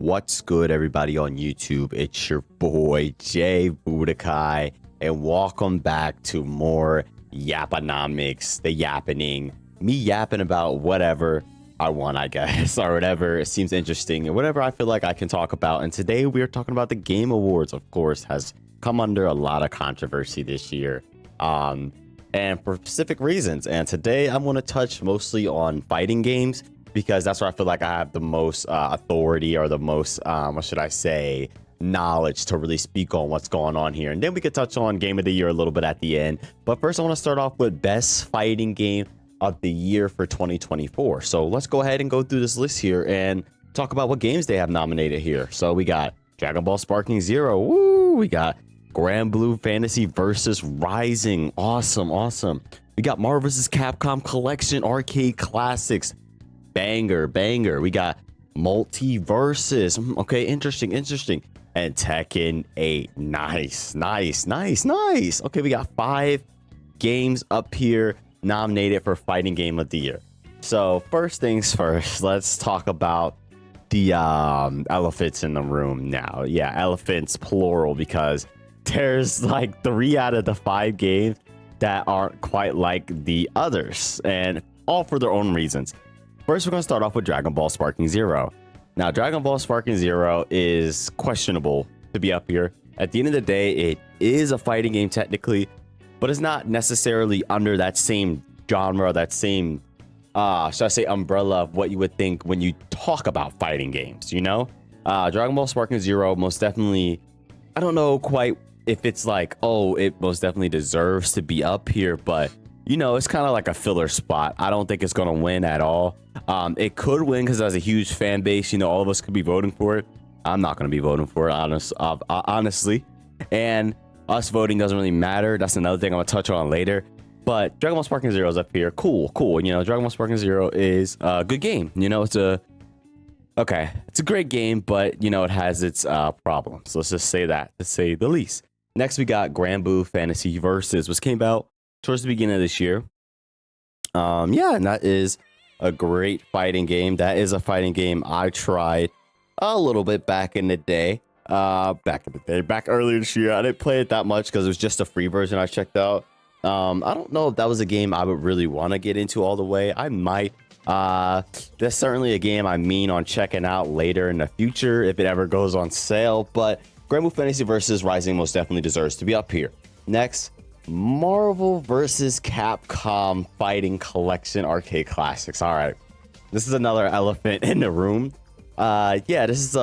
What's good, everybody on YouTube? It's your boy Jay Budokai, and welcome back to more Yapponomics, the yappening, me yapping about whatever I want, I guess, or whatever it seems interesting, and whatever I feel like I can talk about. And today we are talking about the Game Awards. Of course, has come under a lot of controversy this year, and for specific reasons. And today I'm going to touch mostly on fighting games, because that's where I feel like I have the most authority, or the most, what should I say, knowledge to really speak on what's going on here. And then we could touch on Game of the Year a little bit at the end. But first, I want to start off with Best Fighting Game of the Year for 2024. So let's go ahead and go through this list here and talk about what games they have nominated here. So we got Dragon Ball Sparking Zero. Woo! We got Grand Blue Fantasy versus Rising. Awesome, awesome. We got Marvel vs. Capcom Collection Arcade Classics. Banger. We got Multiverses. Okay, interesting. And Tekken 8. Nice. Okay, we got 5 games up here nominated for Fighting Game of the Year. So first things first, let's talk about the elephants in the room now. Yeah, elephants plural, because there's like 3 out of the 5 games that aren't quite like the others, and all for their own reasons. First, we're going to start off with Dragon Ball Sparking Zero. Now, Dragon Ball Sparking Zero is questionable to be up here. At the end of the day, it is a fighting game technically, but it's not necessarily under that same genre, that same, should I say, umbrella of what you would think when you talk about fighting games, you know? Dragon Ball Sparking Zero most definitely, I don't know quite if it's like, oh, it most definitely deserves to be up here, but you know, it's kind of like a filler spot. I don't think it's going to win at all. It could win because it has a huge fan base. You know, all of us could be voting for it. I'm not going to be voting for it, honestly. And us voting doesn't really matter. That's another thing I'm going to touch on later. But Dragon Ball Sparking Zero is up here. Cool. You know, Dragon Ball Sparking Zero is a good game. You know, it's a great game, but, you know, it has its problems. Let's just say that, to say the least. Next, we got Grand Blue Fantasy Versus, which came out towards the beginning of this year. Yeah, and that is a great fighting game. That is a fighting game I tried a little bit back in the day. Back earlier this year. I didn't play it that much because it was just a free version I checked out. I don't know if that was a game I would really want to get into all the way. I might. That's certainly a game I mean on checking out later in the future if it ever goes on sale. But Grand Blue Fantasy vs. Rising most definitely deserves to be up here. Next, Marvel vs. Capcom Fighting Collection Arcade Classics. All right, this is another elephant in the room. Yeah, this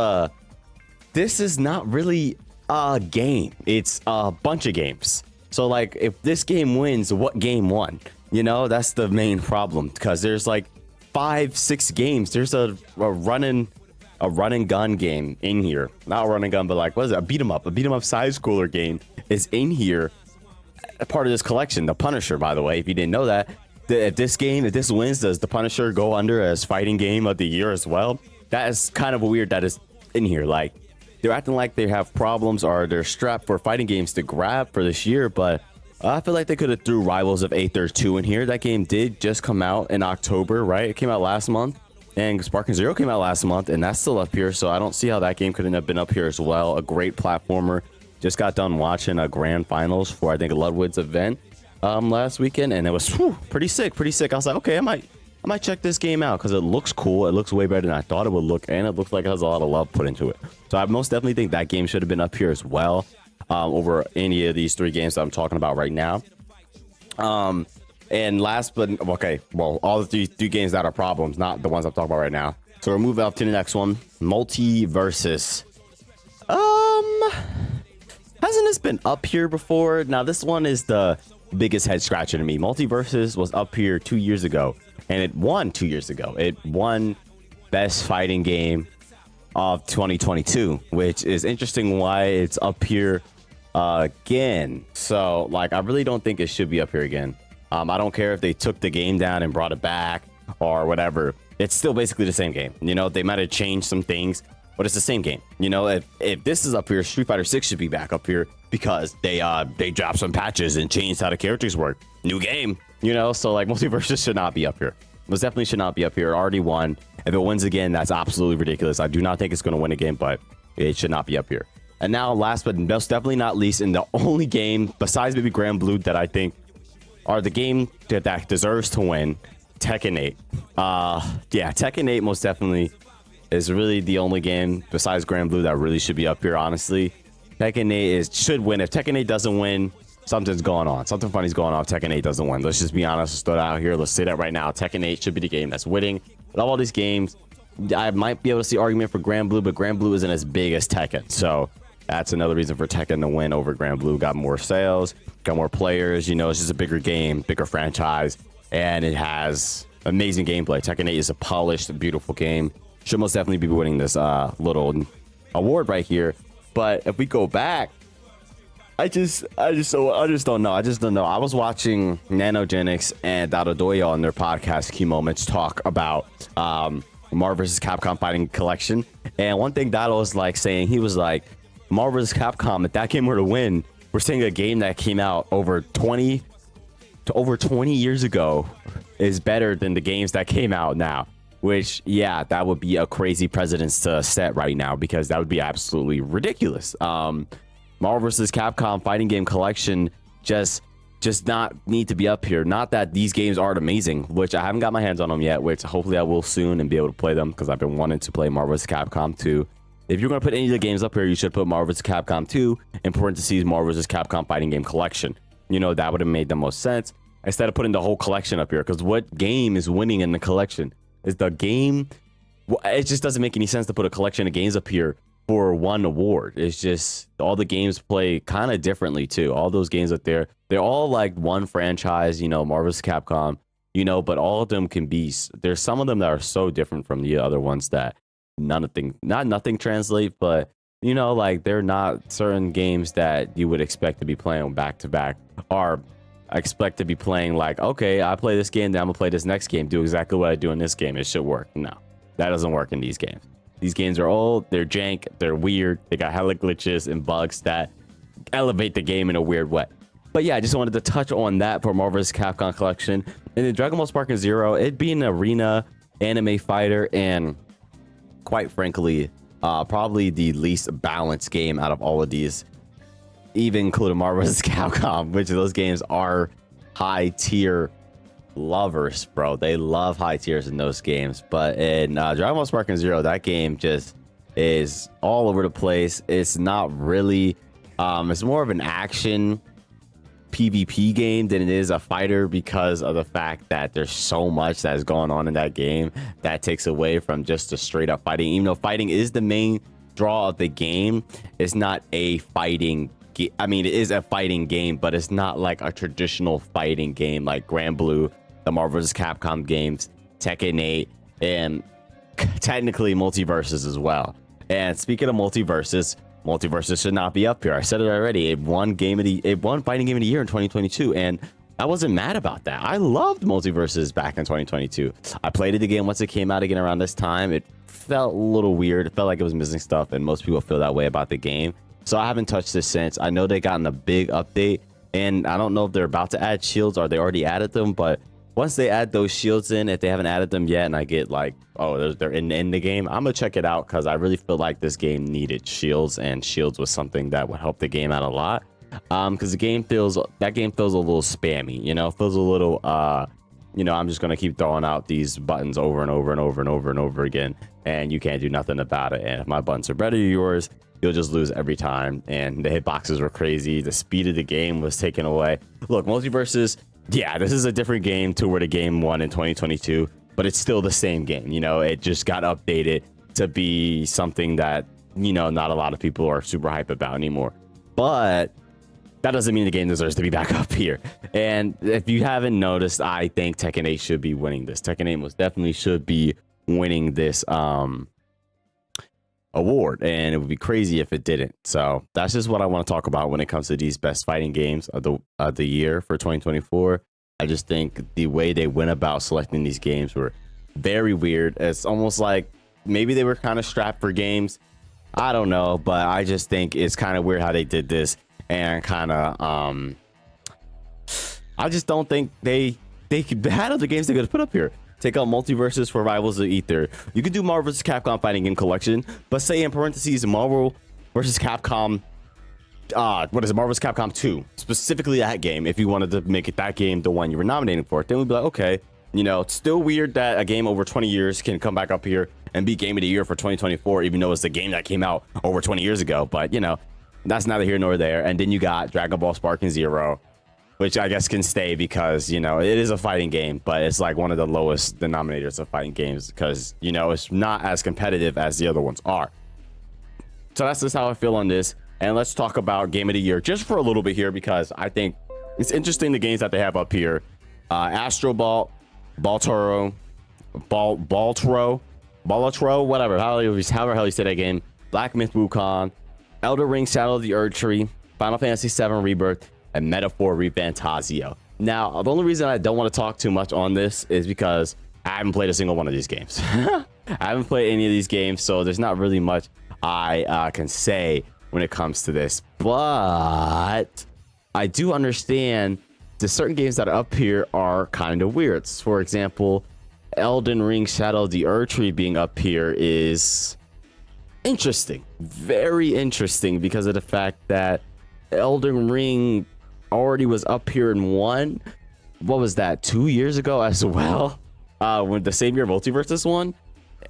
is not really a game. It's a bunch of games. So like, if this game wins, what game won? You know, that's the main problem, because there's like 5-6 games. There's a run and gun game in here. Not a run and gun, but like, what is it? A beat 'em up side scroller game is in here. A part of this collection. The Punisher, by the way, if you didn't know that, if this wins, does the Punisher go under as fighting game of the year as well? That is kind of weird that is in here. Like, they're acting like they have problems, or they're strapped for fighting games to grab for this year, but I feel like they could have threw Rivals of Aether 2 in here. That game did just come out in October, right? It came out last month, and Sparking Zero came out last month, and that's still up here, so I don't see how that game couldn't have been up here as well. A great platformer. Just got done watching a grand finals for, I think, Ludwig's event last weekend, and it was pretty sick. I was like, okay, I might check this game out, because it looks cool. It looks way better than I thought it would look, and it looks like it has a lot of love put into it. So I most definitely think that game should have been up here as well, over any of these 3 games that I'm talking about right now. And last, but okay, well, all the three games that are problems, not the ones I'm talking about right now. So we'll move up to the next one, Multiverses. Hasn't this been up here before? Now, this one is the biggest head scratcher to me. Multiverses was up here 2 years ago, and it won 2 years ago. It won Best Fighting Game of 2022, which is interesting why it's up here again. So, like, I really don't think it should be up here again. I don't care if they took the game down and brought it back or whatever. It's still basically the same game. You know, they might have changed some things, but it's the same game. You know, if this is up here, Street Fighter 6 should be back up here, because they dropped some patches and changed how the characters work. New game, you know, so like Multiverses should not be up here. most definitely should not be up here. It already won. If it wins again, that's absolutely ridiculous. I do not think it's going to win again, but it should not be up here. And now, last but most definitely not least, in the only game besides maybe Grand Blue that I think are the game that deserves to win, Tekken 8. Yeah, Tekken 8 most definitely is really the only game besides Grand Blue that really should be up here, honestly. Tekken 8 should win. If Tekken 8 doesn't win, something's going on. Something funny's going on if Tekken 8 doesn't win. Let's just be honest. Let's throw it out here. Let's say that right now. Tekken 8 should be the game that's winning. But all these games, I might be able to see argument for Grand Blue, but Grand Blue isn't as big as Tekken. So that's another reason for Tekken to win over Grand Blue. Got more sales, got more players. You know, it's just a bigger game, bigger franchise, and it has amazing gameplay. Tekken 8 is a polished, beautiful game. Should most definitely be winning this little award right here. But if we go back, I just don't know. I was watching Nanogenics and Dodoya on their podcast Key Moments talk about Marvel vs. Capcom Fighting Collection. And one thing Dado was like saying, he was like, Marvel vs. Capcom, if that game were to win, we're seeing a game that came out over 20 years ago is better than the games that came out now. Which, yeah, that would be a crazy precedence to set right now, because that would be absolutely ridiculous. Marvel vs. Capcom Fighting Game Collection just not need to be up here. Not that these games aren't amazing, which I haven't got my hands on them yet, which hopefully I will soon and be able to play them, because I've been wanting to play Marvel vs. Capcom 2. If you're going to put any of the games up here, you should put Marvel vs. Capcom 2 in parentheses Marvel vs. Capcom Fighting Game Collection. You know, that would have made the most sense instead of putting the whole collection up here, because what game is winning in the collection? Is the game... It just doesn't make any sense to put a collection of games up here for one award. It's just all the games play kind of differently too. All those games up there, they're all like one franchise, you know, Marvel vs. Capcom, you know, but all of them can be, there's some of them that are so different from the other ones that nothing translate, but you know, like they're not certain games that you would expect to be playing back to back, or expect to be playing like, okay, I play this game, then I'm gonna play this next game, do exactly what I do in this game, it should work. No, that doesn't work in these games. These games are old, they're jank, they're weird, they got hella glitches and bugs that elevate the game in a weird way. But yeah, I just wanted to touch on that for Marvel vs. Capcom Collection. And then Dragon Ball Sparking Zero, it being an arena anime fighter, and quite frankly, probably the least balanced game out of all of these, even including Marvel vs. Capcom, which those games are high tier lovers, bro. They love high tiers in those games. But in Dragon Ball Sparking Zero, that game just is all over the place. It's not really it's more of an action PvP game than it is a fighter, because of the fact that there's so much that's going on in that game that takes away from just the straight up fighting. Even though fighting is the main draw of the game, it's not a fighting I mean, it is a fighting game, but it's not like a traditional fighting game like Grand Blue, the Marvel vs. Capcom games, Tekken 8, and technically Multiverses as well. And speaking of Multiverses should not be up here. I said it already. It won fighting game of the year in 2022, and I wasn't mad about that. I loved Multiverses back in 2022. I played it again once it came out again around this time. It felt a little weird. It felt like it was missing stuff, and most people feel that way about the game. So I haven't touched this since. I know they gotten a big update, and I don't know if they're about to add shields or they already added them, but once they add those shields in, if they haven't added them yet and I get like, oh, they're in the game, I'm gonna check it out, because I really feel like this game needed shields, and shields was something that would help the game out a lot. Because that game feels a little spammy, you know, feels a little you know, I'm just gonna keep throwing out these buttons over and over and over and over and over again, and you can't do nothing about it. And if my buttons are better than yours, you'll just lose every time. And the hitboxes were crazy. The speed of the game was taken away. Look, Multiverses, yeah, this is a different game to where the game won in 2022, but it's still the same game. You know, it just got updated to be something that, you know, not a lot of people are super hype about anymore. But that doesn't mean the game deserves to be back up here. And if you haven't noticed, I think Tekken 8 should be winning this. Tekken 8 most definitely should be winning this award, and it would be crazy if it didn't. So that's just what I want to talk about when it comes to these best fighting games of the year for 2024. I just think the way they went about selecting these games were very weird. It's almost like maybe they were kind of strapped for games. I don't know, but I just think it's kind of weird how they did this, and kind of I just don't think they had other games they could put up here. take out Multiverses for Rivals of Ether. You could do Marvel vs. Capcom Fighting Game Collection, but say in parentheses Marvel vs. Capcom, what is it, Marvel vs. Capcom 2, specifically that game. If you wanted to make it that game the one you were nominating for, then we'd be like, okay, you know, it's still weird that a game over 20 years can come back up here and be Game of the Year for 2024, even though it's the game that came out over 20 years ago. But you know, that's neither here nor there. And then you got Dragon Ball Sparking Zero, which I guess can stay because, you know, it is a fighting game, but it's like one of the lowest denominators of fighting games because, you know, it's not as competitive as the other ones are. So that's just how I feel on this. And let's talk about Game of the Year just for a little bit here, because I think it's interesting the games that they have up here. Astro Ball, Baltoro, whatever, however the hell you say that game. Black Myth Wukong, Elder Ring Shadow of the Erdtree, Final Fantasy VII Rebirth, and Metaphor Refantasio. Now, the only reason I don't want to talk too much on this is because I haven't played a single one of these games. I haven't played any of these games, so there's not really much I can say when it comes to this. But I do understand the certain games that are up here are kind of weird. For example, Elden Ring Shadow of the Erdtree being up here is interesting, very interesting, because of the fact that Elden Ring already was up here and won. What was that, 2 years ago as well? When the same year Multiverses won,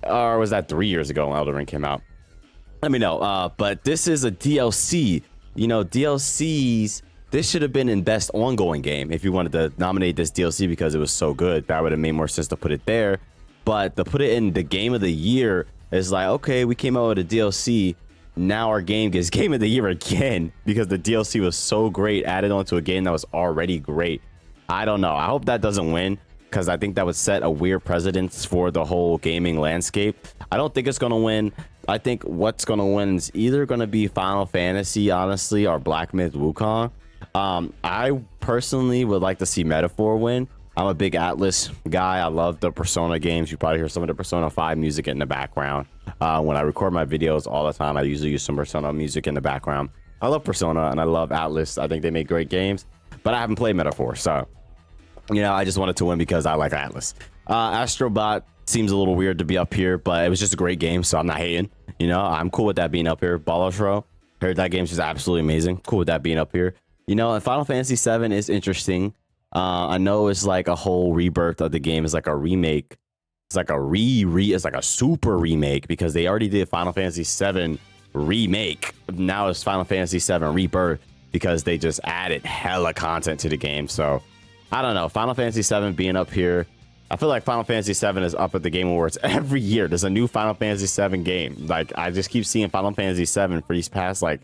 or was that 3 years ago when Elden Ring came out? Let me know. But this is a DLC. You know, DLCs, this should have been in best ongoing game if you wanted to nominate this DLC because it was so good. That would have made more sense to put it there. But to put it in the Game of the Year is like, okay, we came out with a DLC. Now our game gets Game of the Year again because the DLC was so great, added onto a game that was already great. I don't know. I hope that doesn't win, because I think that would set a weird precedence for the whole gaming landscape. I don't think it's going to win. I think what's going to win is either going to be Final Fantasy, honestly, or Black Myth Wukong. I personally would like to see Metaphor win. I'm a big Atlas guy. I love the Persona games. You probably hear some of the Persona 5 music in the background. When I record my videos all the time, I usually use some Persona music in the background. I love Persona and I love Atlas. I think they make great games, but I haven't played Metaphor. So, you know, I just wanted to win because I like Atlas. Astrobot seems a little weird to be up here, but it was just a great game, so I'm not hating. You know, I'm cool with that being up here. Ballotro, heard that game's just absolutely amazing. Cool with that being up here. You know, and Final Fantasy VII is interesting. I know it's like a whole rebirth of the game. It's like a remake. It's like a it's like a super remake because they already did Final Fantasy VII remake. Now it's Final Fantasy VII Rebirth because they just added hella content to the game. So I don't know. Final Fantasy VII being up here, I feel like Final Fantasy VII is up at the Game Awards every year. There's a new Final Fantasy VII game. Like, I just keep seeing Final Fantasy VII for these past like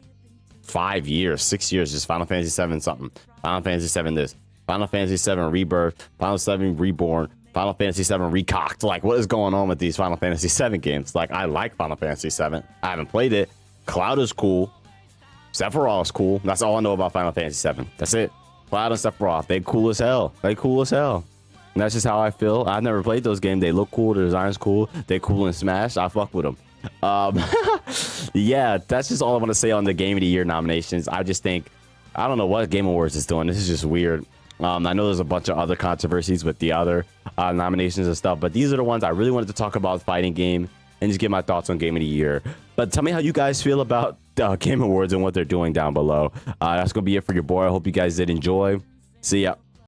5 years, 6 years, just Final Fantasy VII something. Final Fantasy VII this. Final Fantasy VII Rebirth, Final Fantasy VII Reborn, Final Fantasy VII Recocked. Like, what is going on with these Final Fantasy VII games? Like, I like Final Fantasy VII. I haven't played it. Cloud is cool. Sephiroth is cool. That's all I know about Final Fantasy VII. That's it. Cloud and Sephiroth, they cool as hell. They cool as hell. And that's just how I feel. I've never played those games. They look cool. The design's cool. They cool in Smash. I fuck with them. Yeah, that's just all I want to say on the Game of the Year nominations. I just think, I don't know what Game Awards is doing. This is just weird. I know there's a bunch of other controversies with the other nominations and stuff, but these are the ones I really wanted to talk about, fighting game, and just get my thoughts on Game of the Year. But tell me how you guys feel about Game Awards and what they're doing down below. That's going to be it for your boy. I hope you guys did enjoy. See ya.